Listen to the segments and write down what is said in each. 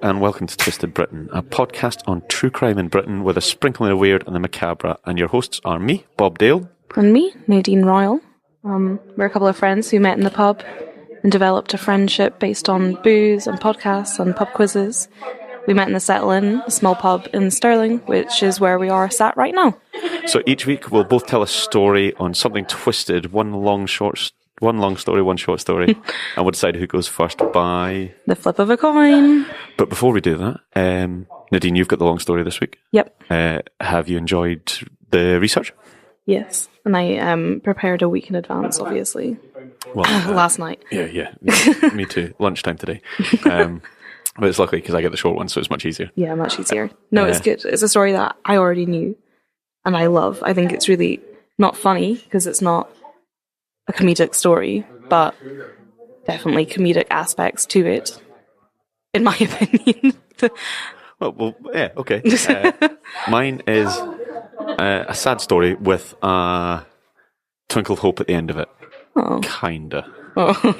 and welcome to Twisted Britain, a podcast on true crime in Britain with a sprinkling of weird and the macabre. And your hosts are me, Bob Dale. And me, Nadine Royal. We're a couple of friends who met in the pub and developed a friendship based on booze and podcasts and pub quizzes. We met in the Settle Inn, a small pub in Stirling, which is where we are sat right now. So each week we'll both tell a story on something twisted, one long story, one short story, and we'll decide who goes first by the flip of a coin. But before we do that, Nadine, you've got the long story this week. Yep. Have you enjoyed the research? Yes, and I prepared a week in advance, obviously. Well, last night. Yeah, me too. Lunchtime today. But it's lucky because I get the short one, so it's much easier. Yeah, much easier. No, it's good. It's a story that I already knew, and I love. I think it's really not funny because it's not a comedic story, but definitely comedic aspects to it, in my opinion. well, yeah, okay. Mine is a sad story with a twinkle of hope at the end of it. Oh. Kinda. Oh.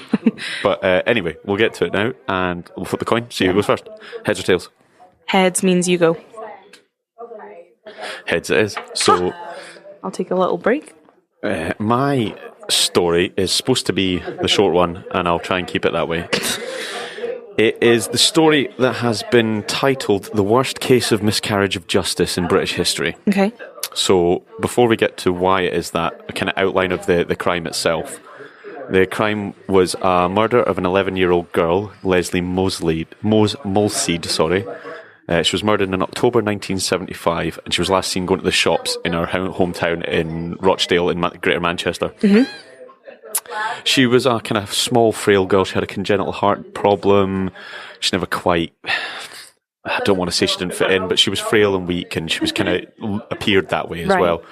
But anyway, we'll get to it now, and we'll flip the coin, see who goes first. Heads or tails? Heads means you go. Heads it is. So I'll take a little break. My story is supposed to be the short one, and I'll try and keep it that way. It is the story that has been titled The Worst Case of Miscarriage of Justice in British History. Okay. So before we get to why it is that, a kind of outline of the crime itself. The crime was a murder of an 11-year-old girl, Leslie Mulseed. She was murdered in October 1975, and she was last seen going to the shops in her hometown in Rochdale in Greater Manchester. Mm-hmm. She was a kind of small, frail girl. She had a congenital heart problem. She never quite... I don't want to say she didn't fit in, but she was frail and weak, and she was kind of appeared that way as well.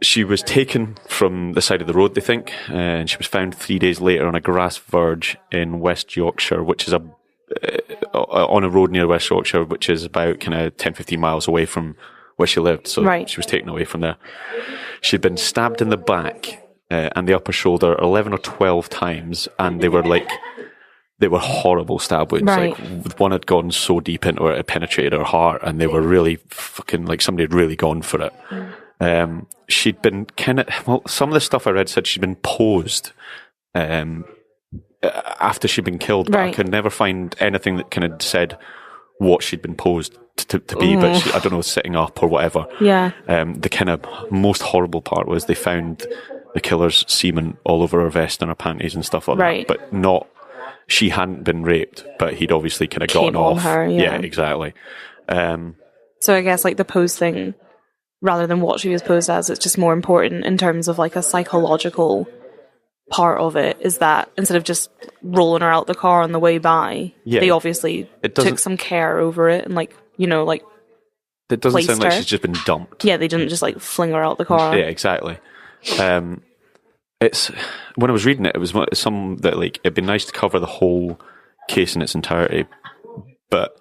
She was taken from the side of the road, they think, and she was found 3 days later on a grass verge in West Yorkshire, which is on a road near West Yorkshire, which is about kind of 10-15 miles away from where she lived. So she was taken away from there. She'd been stabbed in the back and the upper shoulder 11 or 12 times, and they were horrible stab wounds. Right. Like, one had gone so deep into her, it penetrated her heart, and they were really fucking, like, somebody had really gone for it. She'd been some of the stuff I read said she'd been posed after she'd been killed, but I could never find anything that kind of said what she'd been posed to be, but I don't know, sitting up or whatever. Yeah. The kind of most horrible part was they found the killer's semen all over her vest and her panties and stuff like that, but not, she hadn't been raped, but he'd obviously kind of gotten off. Her, yeah, exactly. So I guess like the pose thing, rather than what she was posed as, it's just more important in terms of like a psychological part of it, is that instead of just rolling her out the car on the way by, they obviously took some care over it and like, you know, like it doesn't sound like she's just been dumped. Yeah, they didn't just like fling her out the car. Yeah, exactly. It's when I was reading it, it was some that like it'd be nice to cover the whole case in its entirety, but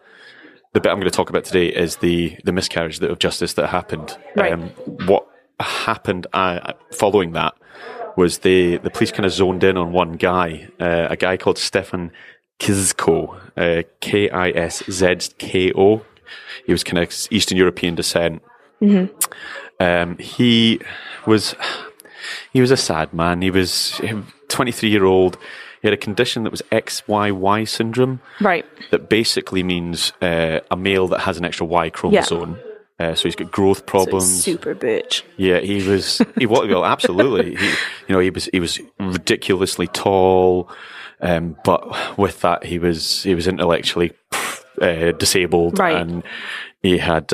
the bit I'm going to talk about today is the miscarriage of justice that happened. Right. What happened following that was the police kind of zoned in on one guy, a guy called Stefan Kiszko, Kiszko. He was kind of Eastern European descent. Mm-hmm. He was a sad man. He was 23-year-old. He had a condition that was XYY syndrome. Right. That basically means a male that has an extra Y chromosome. Yeah. So he's got growth problems. So super bitch. Yeah, absolutely. He was ridiculously tall, but with that he was intellectually disabled, and he had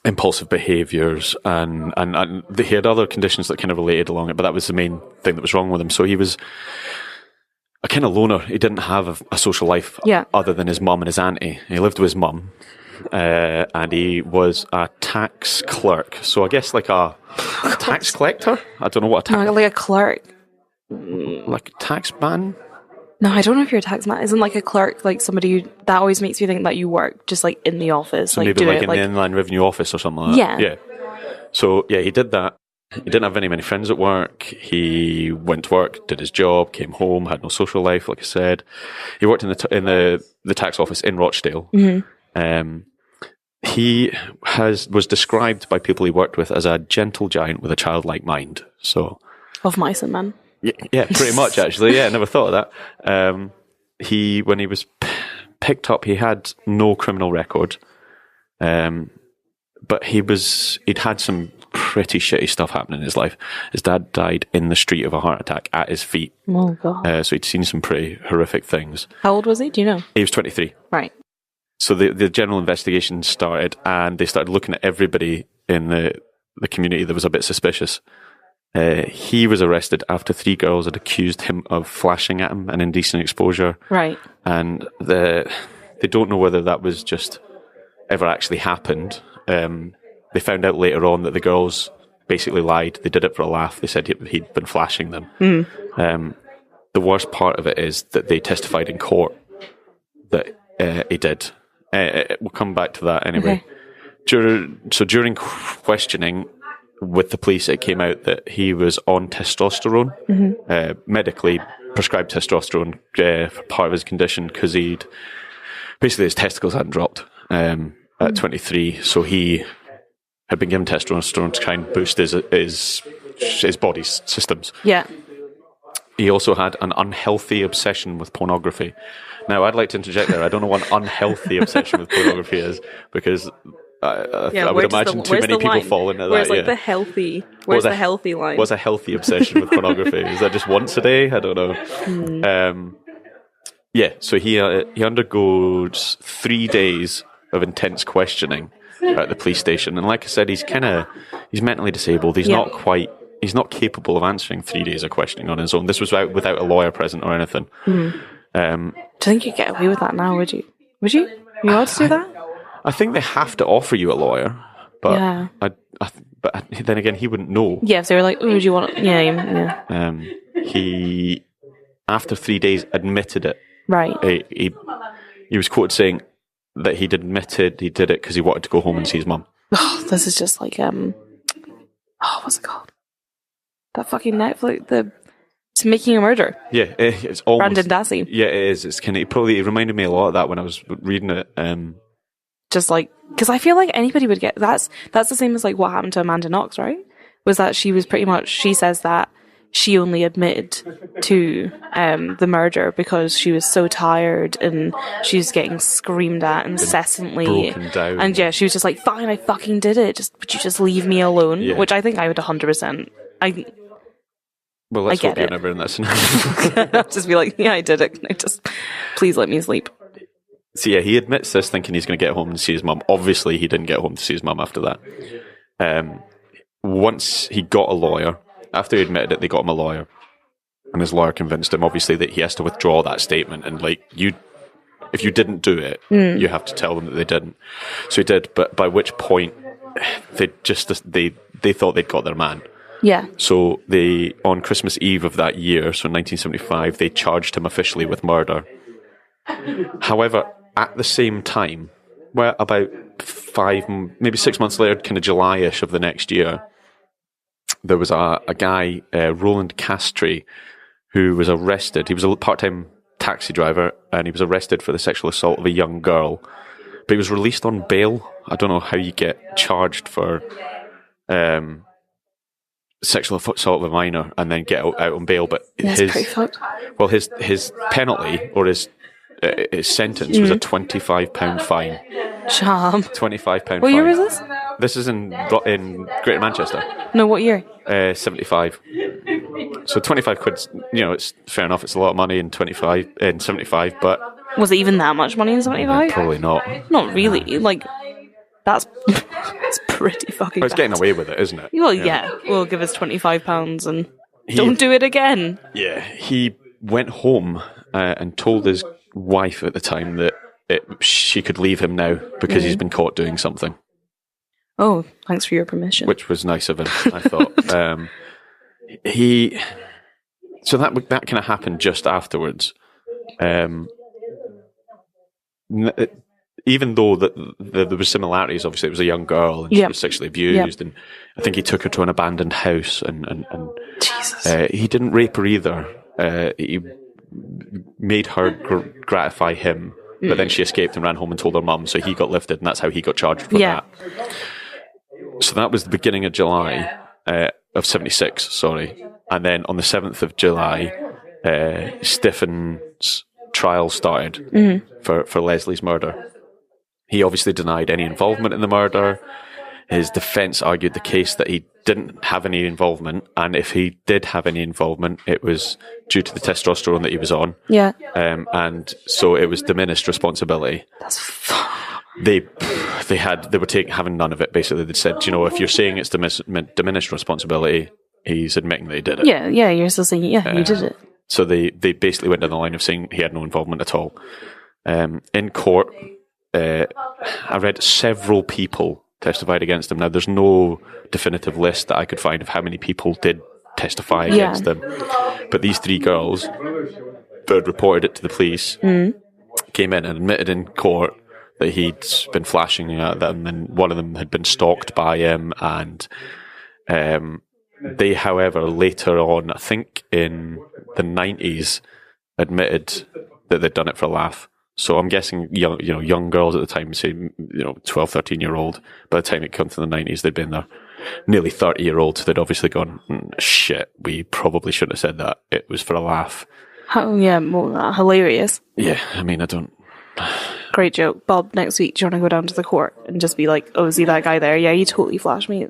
impulsive behaviours, and he had other conditions that kind of related along it, but that was the main thing that was wrong with him. So he was a kind of loner. He didn't have a social life other than his mum and his auntie. He lived with his mum, and he was a tax clerk. So I guess like a tax collector? I don't know what a tax... No, like a clerk. Like a tax man? No, I don't know if you're a tax man. Isn't like a clerk like somebody that always makes you think that you work just like in the office? So like maybe like in the Inland Revenue Office or something like that. Yeah. So yeah, he did that. He didn't have many friends at work. He went to work, did his job, came home, had no social life, like I said. He worked in the tax office in Rochdale. He was described by people he worked with as a gentle giant with a childlike mind. So, Of mice and men. yeah, pretty much actually. Yeah, I never thought of that. When he was picked up, he had no criminal record. But he'd had some pretty shitty stuff happen in his life. His dad died in the street of a heart attack at his feet. Oh, God. So he'd seen some pretty horrific things. How old was he? Do you know? He was 23. Right. So the general investigation started, and they started looking at everybody in the community that was a bit suspicious. He was arrested after 3 girls had accused him of flashing at him, an indecent exposure. Right. And they don't know whether that was just ever actually happened. They found out later on that the girls basically lied. They did it for a laugh. They said he'd been flashing them. The worst part of it is that they testified in court that he did. We'll come back to that anyway. Okay. During questioning with the police, it came out that he was on testosterone, medically prescribed testosterone for part of his condition, because basically his testicles hadn't dropped at 23, so he had been given testosterone to try and boost his body's systems. Yeah. He also had an unhealthy obsession with pornography. Now, I'd like to interject there. I don't know what an unhealthy obsession with pornography is, because I would imagine too many people fall into that. Where's the healthy? Where's the healthy line? What's a healthy obsession with pornography? Is that just once a day? I don't know. So he undergoes 3 days of intense questioning at the police station, and like I said, he's mentally disabled. He's he's not capable of answering 3 days of questioning on his own. This was without a lawyer present or anything. Do you think you'd get away with that now? Would you? Would you? Are you allowed to do that? I think they have to offer you a lawyer, but yeah. But then again, he wouldn't know. Yeah, if they were like, "Oh, would you want?" Yeah. He, after 3 days, admitted it. Right. He was quoted saying that he'd admitted he did it because he wanted to go home and see his mum. Oh, this is just like what's it called? That fucking Netflix, it's Making a Murder. Yeah, it's almost Brandon Dassey. Yeah, it is. It's kind of it reminded me a lot of that when I was reading it. Just like, because I feel like anybody would get that's the same as like what happened to Amanda Knox, right? Was that she was pretty much, she says that she only admitted to the murder because she was so tired and she was getting screamed at incessantly, broken down. And yeah, she was just like, "Fine, I fucking did it. Would you just leave me alone?" Yeah. Which I think I would 100%. Well, let's hope you're never in that scenario. I'll just be like, "Yeah, I did it. Can I just please let me sleep?" So yeah, he admits this, thinking he's going to get home and see his mum. Obviously, he didn't get home to see his mum after that. Once he got a lawyer, after he admitted it, they got him a lawyer, and his lawyer convinced him, obviously, that he has to withdraw that statement, and if you didn't do it, you have to tell them that they didn't. So he did, but by which point they thought they'd got their man. Yeah. So on Christmas Eve of that year, so in 1975, they charged him officially with murder. However, at the same time, well, about 5, maybe 6 months later, kind of July-ish of the next year, there was a guy, Roland Castry, who was arrested. He was a part-time taxi driver, and he was arrested for the sexual assault of a young girl. But he was released on bail. I don't know how you get charged for sexual assault of a minor and then get out on bail. But That's pretty fucked. Well, his penalty, or his sentence, was a £25 fine. Charm. £25 fine. What year was this? This is in Greater Manchester. No, what year? 75. So 25 quid, it's fair enough. It's a lot of money in 75, but Was it even that much money in 75? Probably not. Not really. Like, that's pretty fucking Well, it's bad. getting away with it, isn't it? Well, yeah. We'll give us £25 and don't do it again. Yeah, he went home and told his wife at the time that she could leave him now because he's been caught doing something. Oh, thanks for your permission. Which was nice of him, I thought. So that kind of happened just afterwards. even though there were similarities, obviously it was a young girl and she was sexually abused, and I think he took her to an abandoned house, and Jesus. he didn't rape her either. He made her gratify him, but then she escaped and ran home and told her mum, so he got lifted, and that's how he got charged for that. So that was the beginning of July of 76, sorry. And then on the 7th of July, Stephen's trial started for Leslie's murder. He obviously denied any involvement in the murder. His defence argued the case that he didn't have any involvement, and if he did have any involvement, it was due to the testosterone that he was on. Yeah. And so it was diminished responsibility. That's They were having none of it. Basically, they said, if you're saying it's diminished responsibility, he's admitting that he did it. Yeah, you're still saying, you did it. So they basically went down the line of saying he had no involvement at all. In court, I read several people testified against him. Now, there's no definitive list that I could find of how many people did testify against him. But these 3 girls that had reported it to the police came in and admitted in court that he'd been flashing at them, and one of them had been stalked by him, and they, however, later on, I think in the 90s, admitted that they'd done it for a laugh. So I'm guessing young girls at the time, say 12, 13-year-old, by the time it came to the 90s, they'd been there. Nearly 30-year-olds, they'd obviously gone, shit, we probably shouldn't have said that. It was for a laugh. Hilarious. Yeah, I mean, I don't... Great joke. Bob, next week, do you want to go down to the court and just be like, oh, see that guy there? Yeah, you totally flashed me.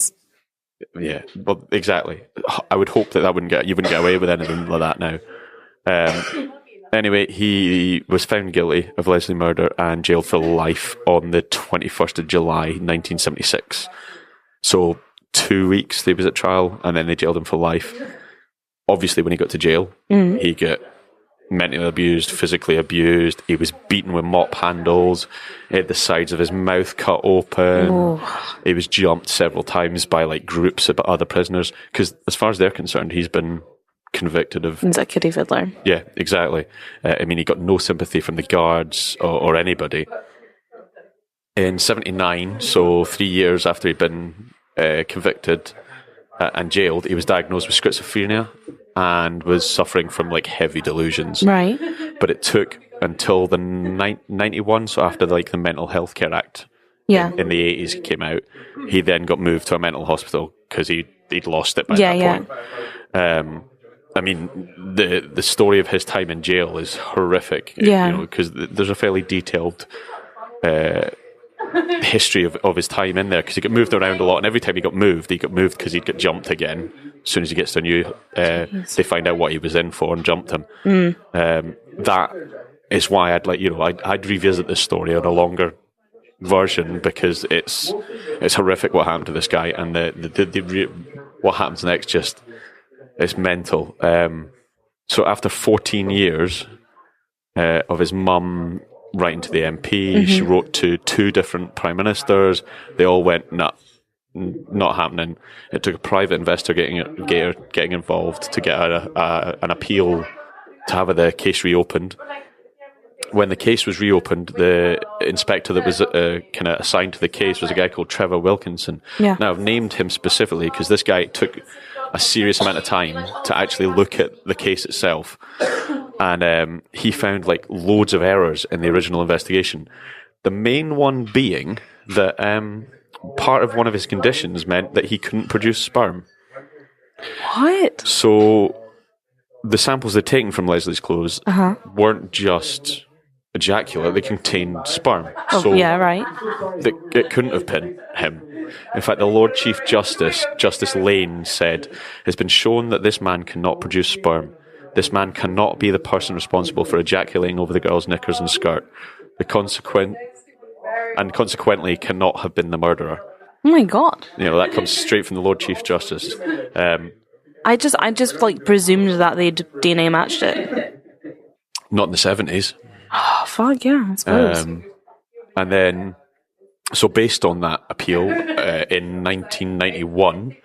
Yeah, well, exactly. I would hope that you wouldn't get away with anything like that now. Anyway, he was found guilty of Leslie murder and jailed for life on the 21st of July, 1976. So 2 weeks he was at trial, and then they jailed him for life. Obviously, when he got to jail, he got mentally abused, physically abused. He was beaten with mop handles. He had the sides of his mouth cut open. Oh. He was jumped several times by groups of other prisoners, because as far as they're concerned, he's been convicted of... He's a kiddie fiddler. Yeah, exactly. He got no sympathy from the guards or anybody. In 79, so 3 years after he'd been convicted and jailed, he was diagnosed with schizophrenia and was suffering from heavy delusions. Right. But it took until the 91, so after the Mental Health Care Act in the 80s came out, he then got moved to a mental hospital because he'd lost it by that point. I mean, the story of his time in jail is horrific. Because there's a fairly detailed history of his time in there, because he got moved around a lot, and every time he got moved because he'd get jumped again. As soon as he gets to a new, they find out what he was in for and jumped him. That is why I'd revisit this story on a longer version, because it's horrific what happened to this guy, and what happens next just is mental. So after 14 years of his mum writing to the MP, she wrote to 2 different prime ministers. They all went, nah, not happening. It took a private investigator getting involved to get an appeal to have the case reopened. When the case was reopened, the inspector that was kind of assigned to the case was a guy called Trevor Wilkinson. Yeah. Now, I've named him specifically because this guy took a serious amount of time to actually look at the case itself. And he found loads of errors in the original investigation. The main one being that part of one of his conditions meant that he couldn't produce sperm. What? So the samples they'd taken from Leslie's clothes weren't just ejaculate, they contained sperm. Oh, yeah, right. It couldn't have been him. In fact, the Lord Chief Justice, Justice Lane, said, "It's been shown that this man cannot produce sperm. This man cannot be the person responsible for ejaculating over the girl's knickers and skirt. Consequently cannot have been the murderer." Oh my God. That comes straight from the Lord Chief Justice. I just presumed that they'd DNA matched it. Not in the 70s. Oh, fuck yeah, I suppose. And then, so based on that appeal, in 1991,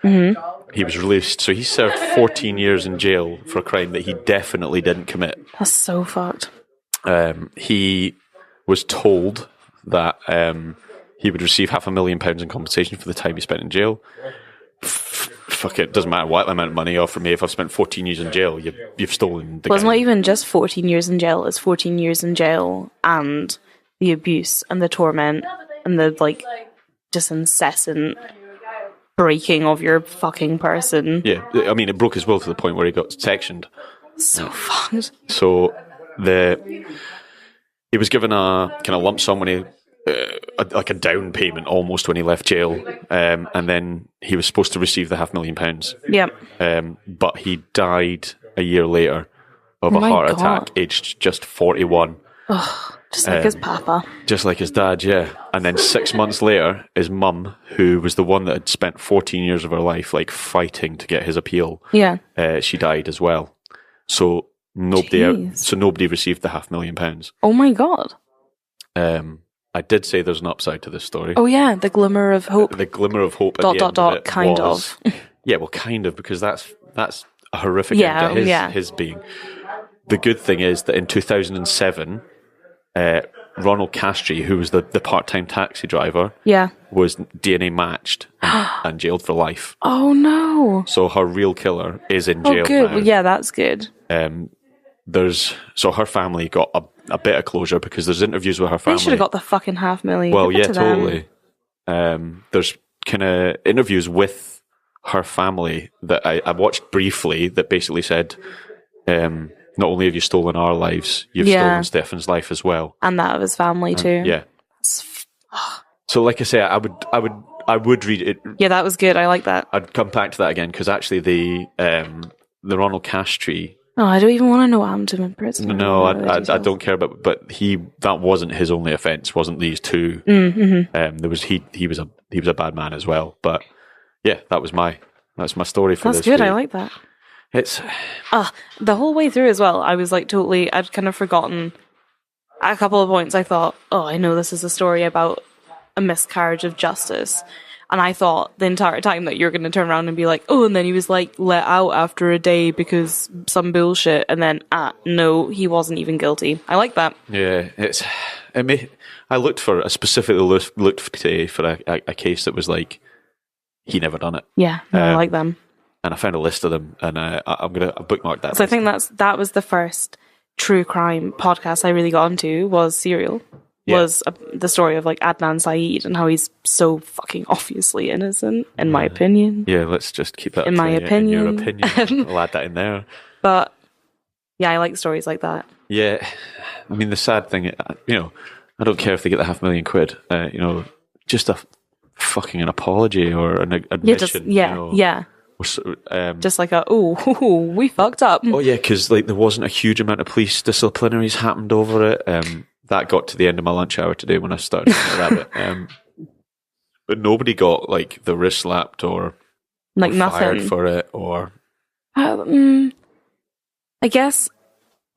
he was released. So he served 14 years in jail for a crime that he definitely didn't commit. That's so fucked. He was told that he would receive £500,000 in compensation for the time he spent in jail. Fuck it, doesn't matter what amount of money you offer me. If I've spent 14 years in jail, you've stolen the Well, it's guy. not even just 14 years in jail. It's 14 years in jail and the abuse and the torment and the, like, just incessant breaking of your fucking person. Yeah, I mean, it broke his will to the point where he got sectioned. So fucked. So he was given a kind of lump sum when he, like a down payment almost when he left jail, and then he was supposed to receive the £500,000. Yep. But he died a year later of a heart attack, aged just 41. Just like his papa. Just like his dad, yeah. And then 6 months later, his mum, who was the one that had spent 14 years of her life like fighting to get his appeal, Yeah. she died as well. So nobody Jeez. received the £500,000. Oh my god. I did say there's an upside to this story. Oh yeah, the glimmer of hope. The glimmer of hope. Dot, at the dot, end dot, of it kind was, of. Yeah, well, kind of, because that's a horrific Yeah, end to yeah. his being. The good thing is that in 2007, Ronald Castry, who was the part-time taxi driver, Yeah. was DNA matched and jailed for life. Oh no. So her real killer is in jail Oh good. now. Well, yeah, that's good. So her family got a bit of closure because there's interviews with her family. They should have got the fucking $500,000. Well, Give it yeah, to them. totally. There's kind of interviews with her family that I watched briefly that basically said, not only have you stolen our lives, you've stolen Stefan's life as well. And that of his family too. Yeah. So, like I say, I would read it. Yeah, that was good. I like that. I'd come back to that again because actually the Ronald Castry. Oh, I don't even want to know what happened to him in prison. No, I don't care about. But that wasn't his only offence. Wasn't these two? There was he was a bad man as well. But yeah, that's my story for That's this good. week. I like that. It's The whole way through as well, I was like I'd kind of forgotten at a couple of points. I thought, oh, I know this is a story about a miscarriage of justice. And I thought the entire time that you're going to turn around and be like, oh, and then he was like let out after a day because some bullshit. And then, no, he wasn't even guilty. I like that. yeah. I looked for a case that was like he never done it. Yeah, no, I like them. And I found a list of them, and I'm gonna bookmark that. So I think that was the first true crime podcast I really got into was Serial. Yeah. Was the story of like Adnan Syed and how he's so fucking obviously innocent, in my opinion. Yeah, let's just keep that In my opinion. In your opinion, I'll add that in there. But yeah, I like stories like that. Yeah, I mean the sad thing, I don't care if they get the £500,000. Just a fucking an apology or an admission. Yeah. Just like we fucked up. Oh yeah, because like there wasn't a huge amount of police disciplinaries happened over it. That got to the end of my lunch hour today when I started to rabbit. But nobody got like the wrist slapped or Like fired nothing for it or. I guess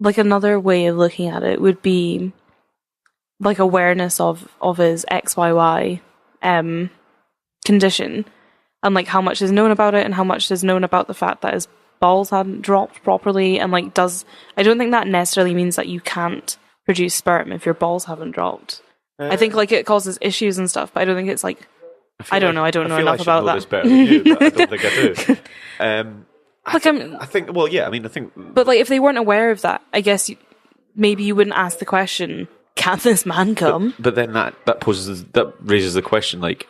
like another way of looking at it would be like awareness of his XYY condition and like how much is known about it and how much is known about the fact that his balls hadn't dropped properly and like I don't think that necessarily means that you can't produce sperm if your balls haven't dropped. I think like it causes issues and stuff, but I don't think it's like I don't know enough about that. This better than you, but I don't think I do. I think. Well, yeah. I mean, I think. But like, if they weren't aware of that, I guess maybe you wouldn't ask the question, "Can this man come?" But then that raises the question, like,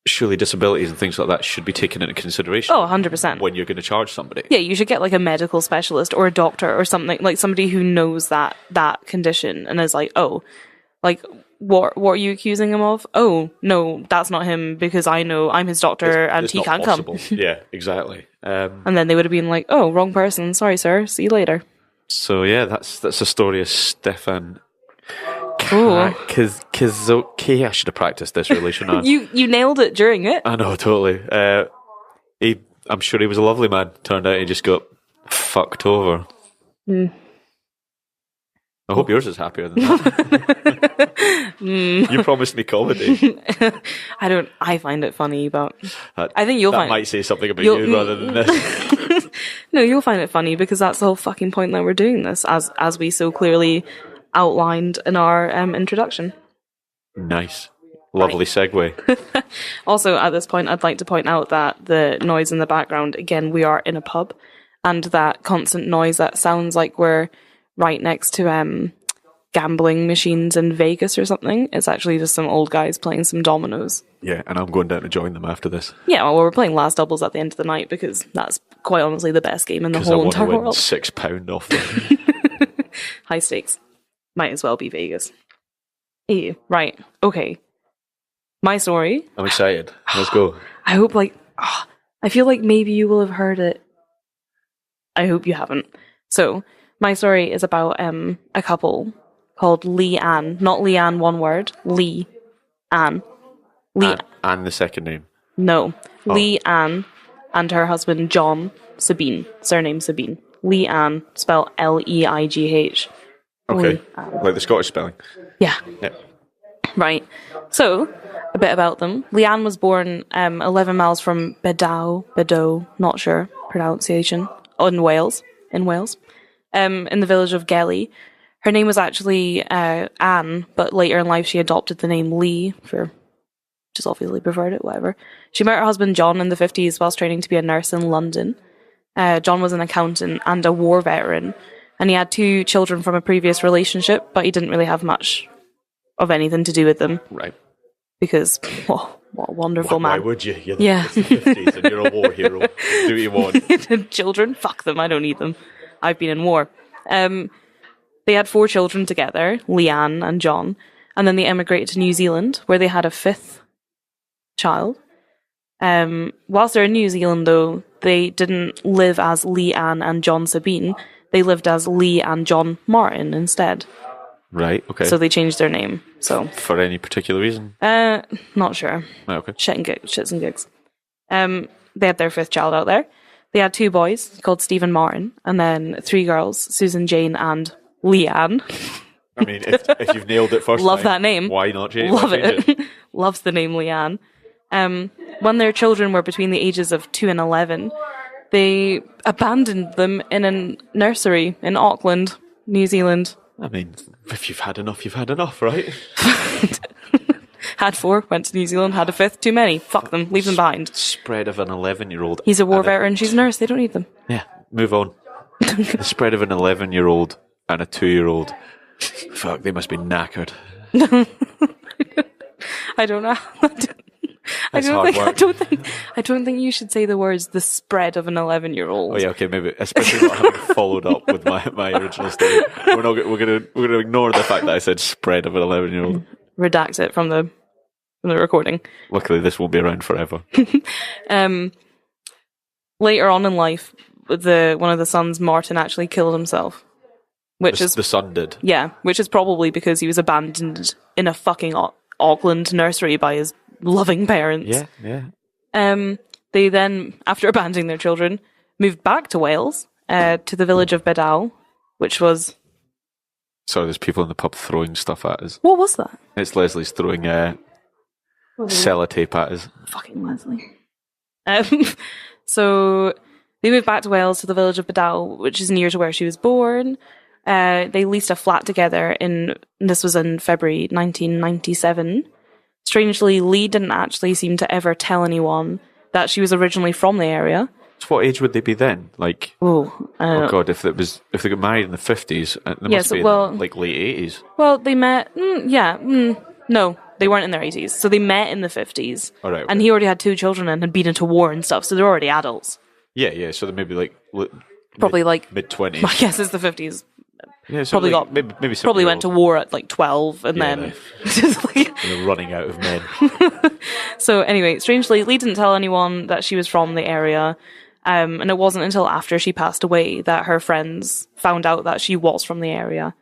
surely disabilities and things like that should be taken into consideration. Oh, 100%. When you're going to charge somebody. Yeah, you should get like a medical specialist or a doctor or something, like somebody who knows that condition and is like, oh, like what are you accusing him of? Oh, no, that's not him because I know I'm his doctor and he can't come. Yeah, exactly. And then they would have been like, oh, wrong person. Sorry, sir. See you later. So yeah, that's a story of Stefan. Cool. Okay, I should have practiced this really, shouldn't I? You nailed it during it. I know, totally. I'm sure he was a lovely man. Turned out he just got fucked over. I hope yours is happier than that. You promised me comedy. I find it funny, but I think you'll find might say something about you rather than this. No, you'll find it funny because that's the whole fucking point that we're doing this, as we so clearly outlined in our introduction. Nice. Lovely segue. Also, at this point, I'd like to point out that the noise in the background, again, we are in a pub, and that constant noise that sounds like we're right next to gambling machines in Vegas or something, it's actually just some old guys playing some dominoes. Yeah, and I'm going down to join them after this. Yeah, well, we're playing last doubles at the end of the night because that's quite honestly the best game in the whole entire world. £6 off them. High stakes. Might as well be Vegas. Hey, right, okay. My story. I'm excited. Let's go. I hope, I feel like maybe you will have heard it. I hope you haven't. So, my story is about a couple called Lee Ann. Not Lee Ann, one word. Lee Ann. And the second name. No. Oh. Lee Ann and her husband John Sabine. Surname Sabine. Lee Ann, spelled Leigh. Okay. Like the Scottish spelling. Yeah. Yep. Right. So, a bit about them. Leanne was born 11 miles from Bedow, not sure pronunciation, in Wales, in the village of Gelly. Her name was actually Anne, but later in life she adopted the name Lee, just obviously preferred it, whatever. She met her husband John in the 50s whilst training to be a nurse in London. John was an accountant and a war veteran, and he had 2 children from a previous relationship, but he didn't really have much of anything to do with them. Right. Because, what a wonderful man. Why would you? It's the 50s and you're a war hero. Do what you want. Children? Fuck them. I don't need them. I've been in war. They had 4 children together, Leanne and John, and then they emigrated to New Zealand, where they had a 5th child. Whilst they're in New Zealand, though, they didn't live as Leanne and John Sabine. They lived as Lee and John Martin instead. Right, okay. So they changed their name. So for any particular reason? Not sure. Right, okay. Shits and gigs. They had their 5th child out there. They had 2 boys called Stephen Martin, and then 3 girls, Susan Jane and Leanne. I mean, if you've nailed it first Love time, that name. Why not change Love it? it. Loves the name Leanne. When their children were between the ages of 2 and 11, they abandoned them in a nursery in Auckland, New Zealand. I mean, if you've had enough, you've had enough, right? Had 4, went to New Zealand, had a 5th, too many. Fuck them, leave them behind. Spread of an 11-year-old. He's a war veteran, she's a nurse, they don't need them. Yeah, move on. The spread of an 11-year-old and a 2-year-old. Fuck, they must be knackered. I don't know. I don't think you should say the words "the spread of an 11-year-old." Oh yeah, okay, maybe, especially not having followed up with my original statement. We're gonna ignore the fact that I said "spread of an 11-year-old." Redact it from the recording. Luckily, this won't be around forever. Later on in life, one of the sons, Martin, actually killed himself. The son did. Yeah, which is probably because he was abandoned in a fucking Auckland nursery by his loving parents. Yeah. They then, after abandoning their children, moved back to Wales, to the village of Bedow, which was... Sorry, there's people in the pub throwing stuff at us. What was that? It's Leslie's throwing sellotape at us. Fucking Leslie. So they moved back to Wales to the village of Bedow, which is near to where she was born. They leased a flat together this was in February 1997. Strangely, Lee didn't actually seem to ever tell anyone that she was originally from the area. So what age would they be then? Like, oh god, if they got married in the 50s, they must be in like late 80s. Well, they met. No, they weren't in their 80s. So they met in the 50s, right, okay. And he already had 2 children and had been into war and stuff. So they're already adults. Yeah. So they maybe like probably like mid-20s. My guess is the 50s. Yeah, so probably like, maybe probably went to war at like 12 and then just like they're running out of men. So anyway, strangely, Lee didn't tell anyone that she was from the area, and it wasn't until after she passed away that her friends found out that she was from the area.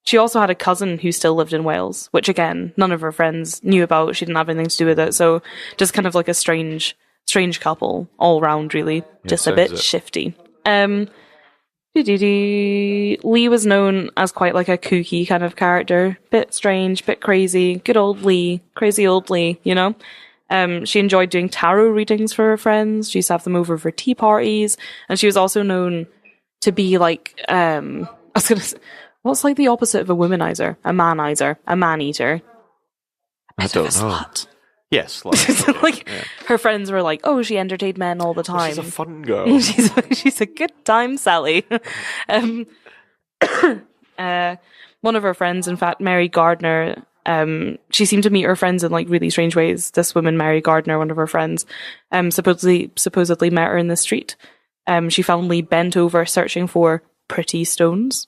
She also had a cousin who still lived in Wales, which again, none of her friends knew about. She didn't have anything to do with it, so just kind of like a strange couple all round, really. Just a bit shifty. Lee was known as quite like a kooky kind of character. Bit strange, bit crazy. Good old Lee. Crazy old Lee, you know? She enjoyed doing tarot readings for her friends. She used to have them over for tea parties. And she was also known to be like, What's like the opposite of a womanizer? A manizer? A man-eater? I don't know. Slut. Yes, slut. Like, her friends were like, oh, she entertained men all the time. She's a fun girl. She's a good time, Sally. One of her friends, in fact, Mary Gardner, she seemed to meet her friends in like really strange ways. This woman, Mary Gardner, one of her friends, supposedly met her in the street. She found Lee bent over searching for pretty stones.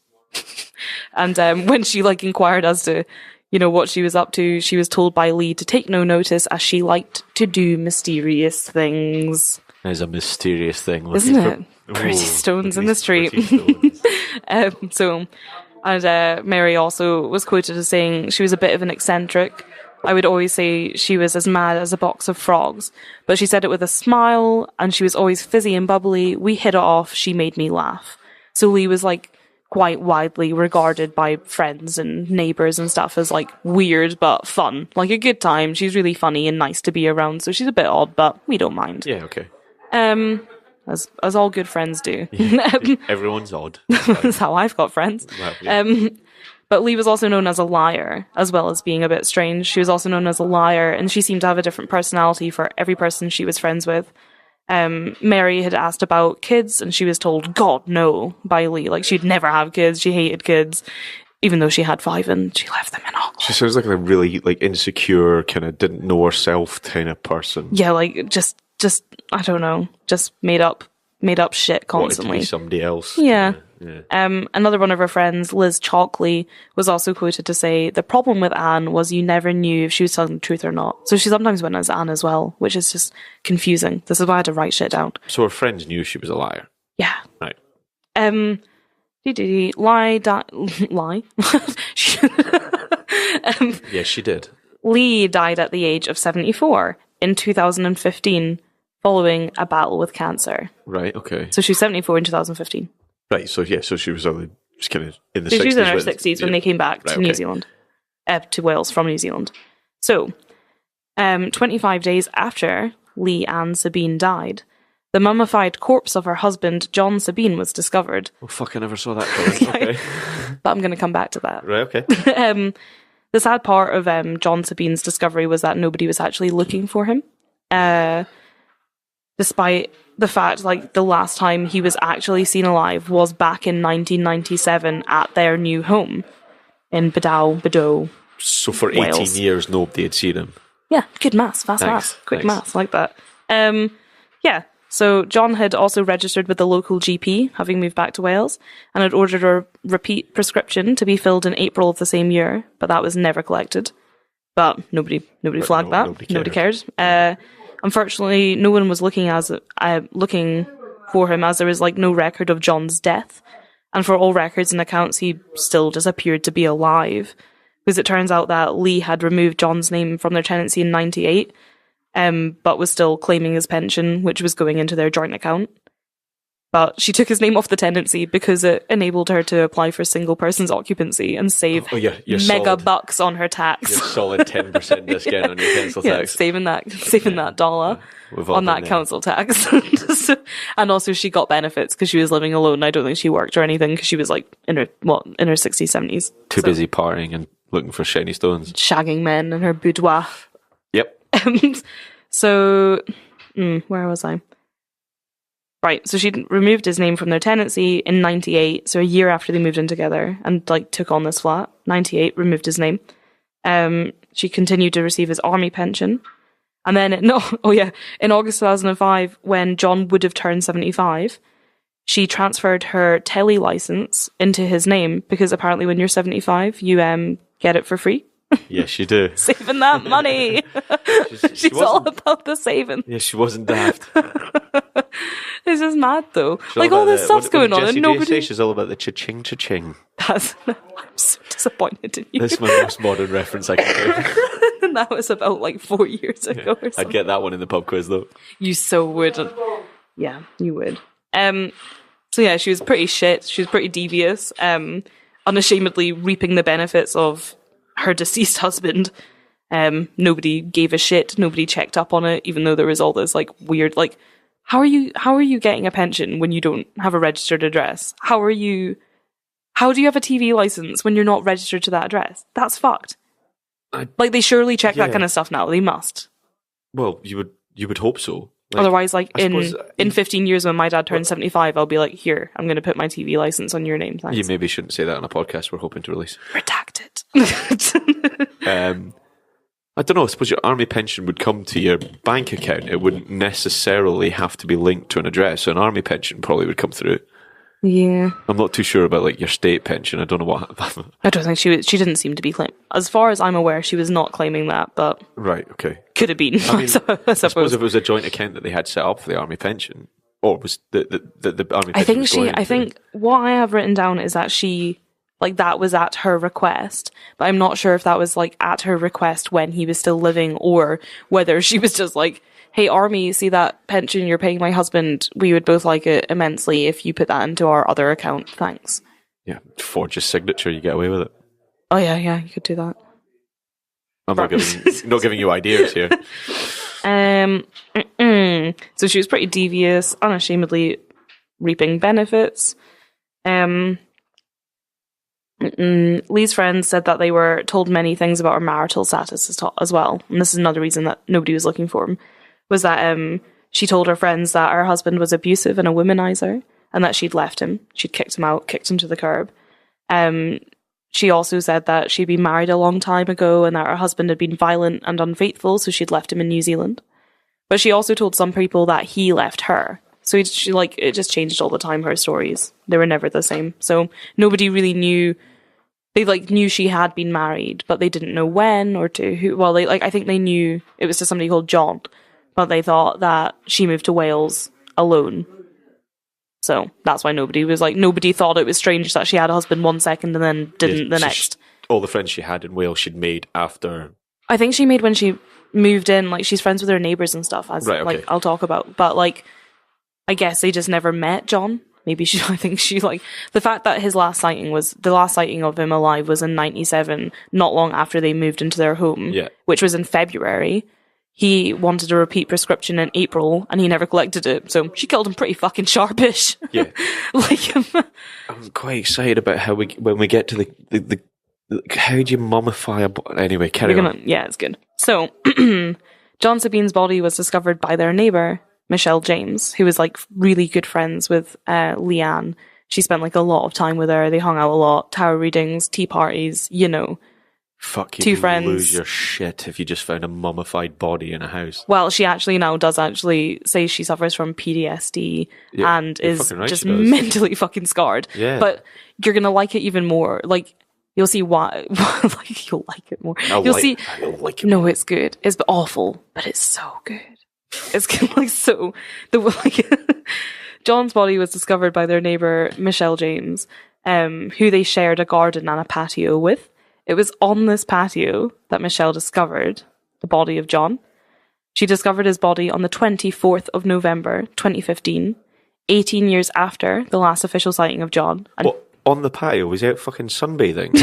And when she like inquired as to, you know, what she was up to, she was told by Lee to take no notice as she liked to do mysterious things. There's a mysterious thing. Isn't it? Pretty stones in the street. Mary also was quoted as saying she was a bit of an eccentric. I would always say she was as mad as a box of frogs, but she said it with a smile, and she was always fizzy and bubbly. We hit it off. She made me laugh. So Lee was like quite widely regarded by friends and neighbours and stuff as like weird but fun, like a good time. She's really funny and nice to be around, so she's a bit odd, but we don't mind. Yeah, okay. As all good friends do. Everyone's odd. That's how I've got friends. Well, yeah. But Lee was also known as a liar, as well as being a bit strange. She was also known as a liar, and she seemed to have a different personality for every person she was friends with. Mary had asked about kids, and she was told, God, no, by Lee. Like, she'd never have kids. She hated kids, even though she had 5 and she left them in Auckland. She sounds like a really like insecure, kind of didn't know herself kind of person. Yeah, like, just I don't know, just made up shit constantly. Wanted to be somebody else. Yeah. Yeah. Another one of her friends, Liz Chalkley, was also quoted to say, the problem with Anne was you never knew if she was telling the truth or not. So she sometimes went as Anne as well, which is just confusing. This is why I had to write shit down. So her friends knew she was a liar. Yeah. Right. Lie. Yes, she did. Lee died at the age of 74 in 2015 following a battle with cancer. Right, okay. So she was 74 in 2015. Right, so yeah, so she was only just kind of in the 60s. She was in her 60s when they came back to New Zealand, to Wales from New Zealand. So, 25 days after Lee Ann Sabine died, the mummified corpse of her husband, John Sabine, was discovered. Oh, fuck, I never saw that coming. Okay. But I'm going to come back to that. Right, okay. The sad part of John Sabine's discovery was that nobody was actually looking for him. Despite the fact, like, the last time he was actually seen alive was back in 1997 at their new home in Bedow. So for 18 Wales. years, nobody had seen him. Yeah, good maths, fast maths, quick maths, like that. Yeah, so John had also registered with the local GP, having moved back to Wales, and had ordered a repeat prescription to be filled in April of the same year, but that was never collected. But nobody flagged that. Nobody cared. Unfortunately, no one was looking for him, as there was like no record of John's death, and for all records and accounts, he still just appeared to be alive. Because it turns out that Lee had removed John's name from their tenancy in '98, but was still claiming his pension, which was going into their joint account. But she took his name off the tenancy because it enabled her to apply for single person's occupancy and save mega bucks on her tax. You're solid 10% discount on your council tax. Saving that dollar on that council tax. And also she got benefits because she was living alone. I don't think she worked or anything because she was like in her 60s, 70s. Too busy partying and looking for shiny stones. Shagging men in her boudoir. Yep. Where was I? Right, so she removed his name from their tenancy in 98, so a year after they moved in together and like took on this flat. 98, removed his name. She continued to receive his army pension. And then, in August 2005, when John would have turned 75, she transferred her telly license into his name because apparently when you're 75, you get it for free. Yes, you do. Saving that money. She's all about the saving. Yeah, she wasn't daft. This is mad though. Like all this stuff's going on and nobody... She's all about the cha-ching, cha-ching. I'm so disappointed in you. This is my most modern reference I can do. And that was about like 4 years ago or something. I'd get that one in the pub quiz though. You so would. Yeah, you would. So yeah, she was pretty shit. She was pretty devious. Unashamedly reaping the benefits of her deceased husband. Nobody gave a shit. Nobody checked up on it, even though there was all this like weird, like, how are you getting a pension when you don't have a registered address? How are you How do you have a TV license when you're not registered to that address? That's fucked. Like, they surely check that kind of stuff now. They must. Well, you would hope so. Like, otherwise, like, in 15 years when my dad turns 75, I'll be like, here, I'm going to put my TV license on your name. Thanks. You maybe shouldn't say that on a podcast we're hoping to release. Redacted. I don't know, I suppose your army pension would come to your bank account. It wouldn't necessarily have to be linked to an address, so an army pension probably would come through. Yeah. I'm not too sure about, like, your state pension. I don't know what happened. I don't think she didn't seem to be claiming. As far as I'm aware, she was not claiming that, but... Right, okay. Could have been, I mean, I suppose if it was a joint account that they had set up for the army pension, or was the army pension I think what I have written down is that she... Like, that was at her request, but I'm not sure if that was, like, at her request when he was still living, or whether she was just like, hey, army, see that pension you're paying my husband? We would both like it immensely if you put that into our other account. Thanks. Yeah, forge his signature, you get away with it. Oh, yeah, you could do that. I'm not giving you ideas here. So she was pretty devious, unashamedly reaping benefits. Lee's friends said that they were told many things about her marital status as well, and this is another reason that nobody was looking for him, was that she told her friends that her husband was abusive and a womanizer, and that she'd left him. She'd kicked him out, kicked him to the curb. She also said that she'd been married a long time ago and that her husband had been violent and unfaithful, so she'd left him in New Zealand. But she also told some people that he left her. So it just changed all the time, her stories. They were never the same. So nobody really knew. They knew she had been married, but they didn't know when or to who. Well, I think they knew it was to somebody called John, but they thought that she moved to Wales alone. So that's why nobody thought it was strange that she had a husband one second and then didn't the next. All the friends she had in Wales she'd made after. I think she made when she moved in. Like, she's friends with her neighbours and stuff, as right, okay. I'll talk about. But I guess they just never met John. Maybe the fact that the last sighting of him alive was in 97, not long after they moved into their home, which was in February. He wanted a repeat prescription in April, and he never collected it, so she killed him pretty fucking sharpish. Yeah. I'm quite excited about when we get to the how do you mummify a body? Anyway, carry on. Yeah, it's good. So, John Sabine's body was discovered by their neighbour, Michelle James, who was really good friends with Leanne. She spent a lot of time with her. They hung out a lot, tarot readings, tea parties, Fuck, two you'd friends. Lose your shit if you just found a mummified body in a house. Well, she actually now does say she suffers from PTSD and is right, just mentally fucking scarred. Yeah. But you're gonna like it even more. You'll see why. You'll like it more. You'll see. No, it's good. It's awful, but it's so good. It's so John's body was discovered by their neighbour Michelle James, who they shared a garden and a patio with. It was on this patio that Michelle discovered the body of John. She discovered his body on the 24th of November 2015, 18 years after the last official sighting of John. And on the patio? Was he out fucking sunbathing?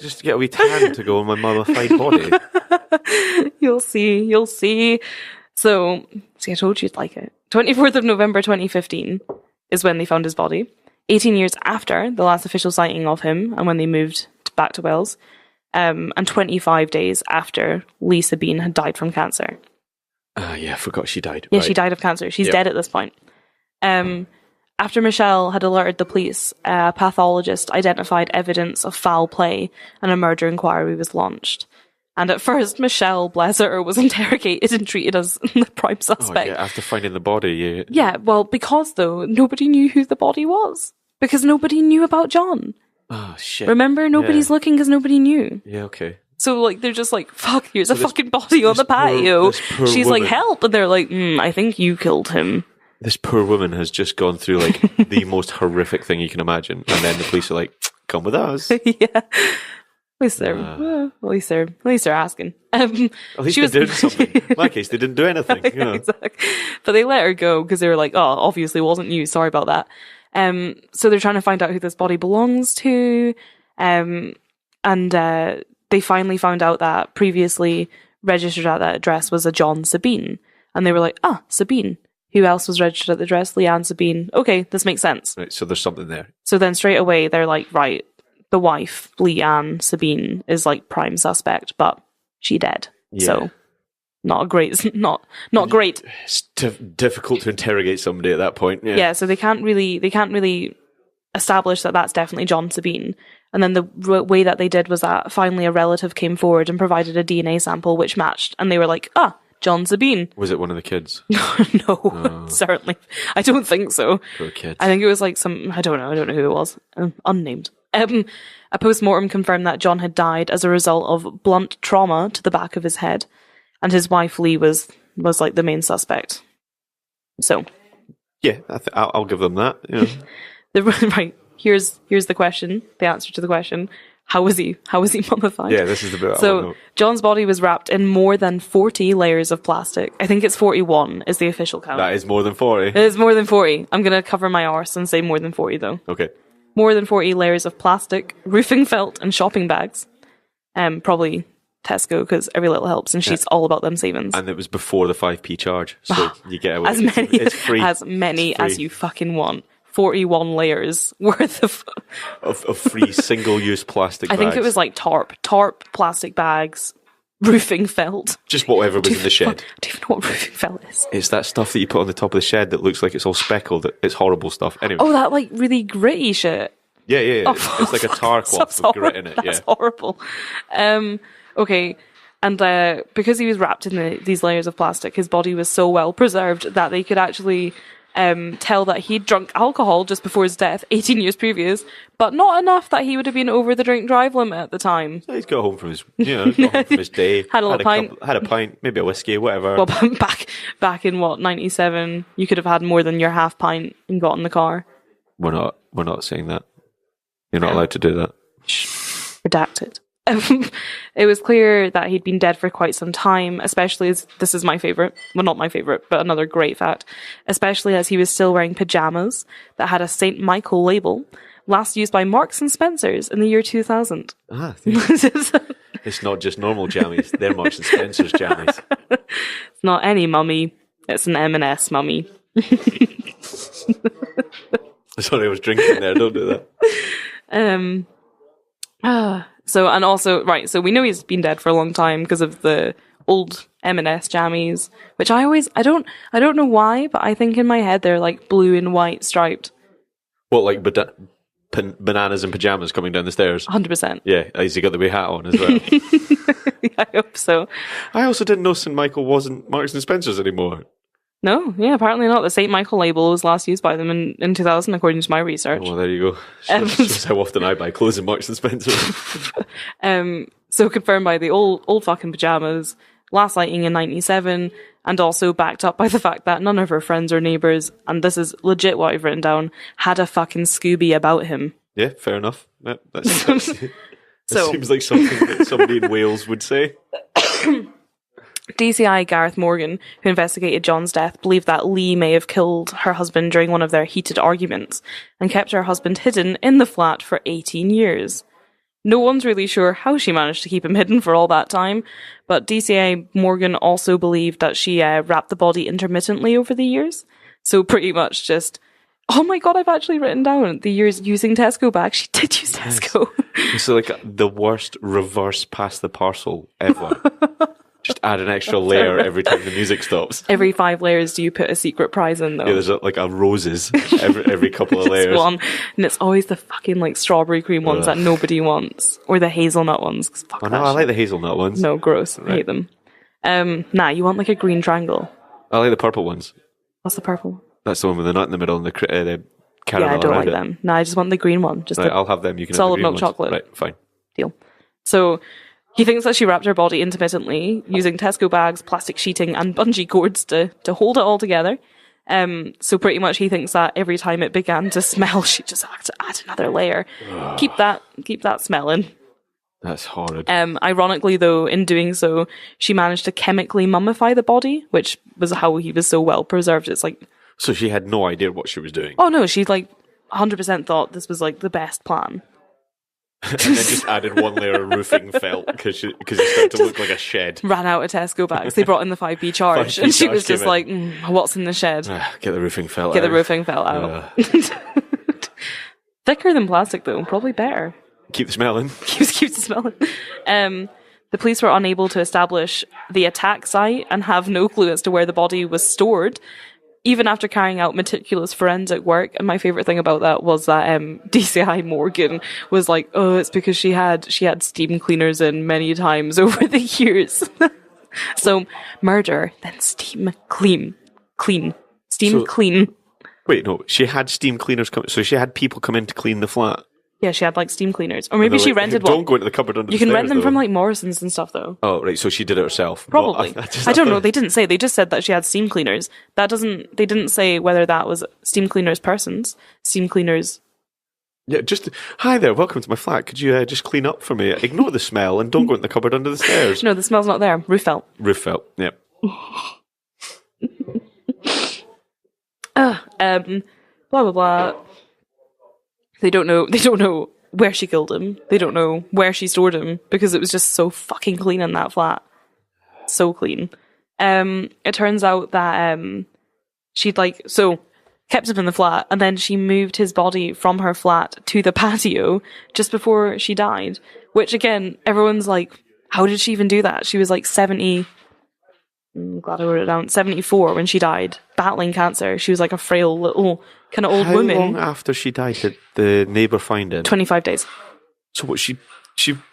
Just to get a wee tan to go on my mummified body. You'll see. So, I told you you'd like it. 24th of November 2015 is when they found his body. 18 years after the last official sighting of him and when they moved back to Wales. And 25 days after Lee Sabine had died from cancer. Yeah, I forgot she died. Yeah, right. She died of cancer. She's dead at this point. After Michelle had alerted the police, a pathologist identified evidence of foul play and a murder inquiry was launched. And at first, Michelle, bless her, was interrogated and treated as the prime suspect. Oh, yeah, after finding the body, Yeah, well, because, though, nobody knew who the body was. Because nobody knew about John. Oh, shit. Remember? Nobody's looking because nobody knew. Yeah, okay. So, they're just fuck, here's a fucking body on the patio. She's woman. Help! And they're I think you killed him. This poor woman has just gone through, the most horrific thing you can imagine. And then the police are come with us. Yeah. At least they're asking. At least they're doing something. In my case, they didn't do anything. Exactly. But they let her go because they were obviously it wasn't you. Sorry about that. So they're trying to find out who this body belongs to. And they finally found out that previously registered at that address was a John Sabine. And they were Sabine. Who else was registered at the address? Leanne Sabine. Okay, this makes sense. Right, so there's something there. So then straight away they're like, right, the wife, Leanne Sabine, is like prime suspect, but she dead. Yeah. So not a great, not great. It's difficult to interrogate somebody at that point. Yeah. Yeah, so they can't really establish that that's definitely John Sabine. And then the way that they did was that finally a relative came forward and provided a DNA sample which matched, and they were like, John Sabine. Was it one of the kids? No, certainly. I don't think so. Poor kids. I think it was like I don't know who it was. Unnamed. A post-mortem confirmed that John had died as a result of blunt trauma to the back of his head, and his wife Lee was like the main suspect. So, yeah, I'll give them that. Yeah. Right, here's the question, the answer to the question. How was he mummified? Yeah, this is the bit I want to know. John's body was wrapped in more than 40 layers of plastic. I think it's 41 is the official count. That is more than 40. It is more than 40. I'm going to cover my arse and say more than 40 though. Okay. More than 40 layers of plastic, roofing felt and shopping bags. Probably Tesco, because every little helps, and she's all about them savings. And it was before the 5p charge, so you get away. It's free. As many as you fucking want. 41 layers worth of free single-use plastic bags. I think it was like tarp, plastic bags, roofing felt. Just whatever was in the shed. I don't even know what roofing felt is. It's that stuff that you put on the top of the shed that looks like it's all speckled. It's horrible stuff. Anyway. Oh, that like really gritty shit. Yeah. Oh, it's like a tar cloth with grit in it. That's horrible. Okay. And because he was wrapped in these layers of plastic, his body was so well preserved that they could actually tell that he'd drunk alcohol just before his death, 18 years previous, but not enough that he would have been over the drink drive limit at the time. So he's got home from his, day. Had a pint. Had a pint, maybe a whiskey, whatever. Well, back in 97, you could have had more than your half pint and got in the car. We're not saying that. You're not allowed to do that. Redacted. It was clear that he'd been dead for quite some time, especially as, this is my favourite, well not my favourite, but another great fact, especially as he was still wearing pyjamas that had a St. Michael label, last used by Marks and Spencer's in the year 2000. It's not just normal jammies, they're Marks and Spencer's jammies. It's not any mummy, it's an M&S mummy. Sorry, I was drinking there, don't do that. So, and also, right, so we know he's been dead for a long time because of the old M&S jammies, which I don't know why, but I think in my head they're like blue and white striped. What, like bananas and pajamas coming down the stairs? 100%. Yeah, has he got the wee hat on as well? I hope so. I also didn't know St. Michael wasn't Marks and Spencer's anymore. No, yeah, apparently not. The St. Michael label was last used by them in 2000, according to my research. Well, there you go. Shows how often I buy clothes in Marks and Spencer. So confirmed by the old fucking pajamas, last sighting in 97, and also backed up by the fact that none of her friends or neighbours, and this is legit what I've written down, had a fucking Scooby about him. Yeah, fair enough. That seems like something that somebody in Wales would say. DCI Gareth Morgan, who investigated John's death, believed that Lee may have killed her husband during one of their heated arguments and kept her husband hidden in the flat for 18 years. No one's really sure how she managed to keep him hidden for all that time, but DCI Morgan also believed that she wrapped the body intermittently over the years. So pretty much just, oh my god, I've actually written down the years using Tesco bags. She did use Tesco. It's like the worst reverse pass the parcel ever. Just add an extra layer every time the music stops. Every 5 layers do you put a secret prize in though? Yeah, there's like a roses every couple of layers. One, and it's always the fucking like strawberry cream ones that nobody wants. Or the hazelnut ones. Fuck no, I like the hazelnut ones. No, gross. I hate them. You want like a green triangle. I like the purple ones. What's the purple one? That's the one with the nut in the middle and the caramel. Yeah, I don't like it. them. No, I just want the green one. Just right, I'll have them. You can solid have the milk green chocolate. Ones. Right, fine. Deal. So he thinks that she wrapped her body intermittently using Tesco bags, plastic sheeting, and bungee cords to hold it all together. So pretty much he thinks that every time it began to smell, she just had to add another layer. Keep that smelling. That's horrid. Ironically, though, in doing so, she managed to chemically mummify the body, which was how he was so well preserved. It's like, so she had no idea what she was doing. Oh no, she like 100% thought this was like the best plan. and then just added one layer of roofing felt because it started to look like a shed. Ran out of Tesco bags. They brought in the 5p charge, 5p and she charge was just came like, "What's in the shed? Get the roofing felt Get out. the roofing felt out." Thicker than plastic, though. Probably better. Keep the smelling. Keeps the smelling. The police were unable to establish the attack site and have no clue as to where the body was stored, even after carrying out meticulous forensic work. And my favourite thing about that was that DCI Morgan was like, "Oh, it's because she had steam cleaners in many times over the years." So murder, then steam clean. Wait, no, she had steam cleaners come. So she had people come in to clean the flat. Yeah, she had like steam cleaners, or maybe she rented one. Don't go into the cupboard under the stairs. You can rent them though. from like Morrison's and stuff, though. Oh, right. So she did it herself. Probably. I don't know. They didn't say. They just said that she had steam cleaners. They didn't say whether that was steam cleaners persons, steam cleaners. Yeah, just hi there. Welcome to my flat. Could you just clean up for me? Ignore the smell and don't go in the cupboard under the stairs. No, the smell's not there. Roof felt. Roof felt. Yep. Blah blah blah. They don't know where she killed him. They don't know where she stored him because it was just so fucking clean in that flat. So clean. It turns out that she'd kept him in the flat, and then she moved his body from her flat to the patio just before she died. Which again, everyone's like, how did she even do that? She was like 70. I'm glad I wrote it down. 74 when she died, battling cancer. She was like a frail little kind of old woman. How long after she died did the neighbour find him? 25 days. So what? She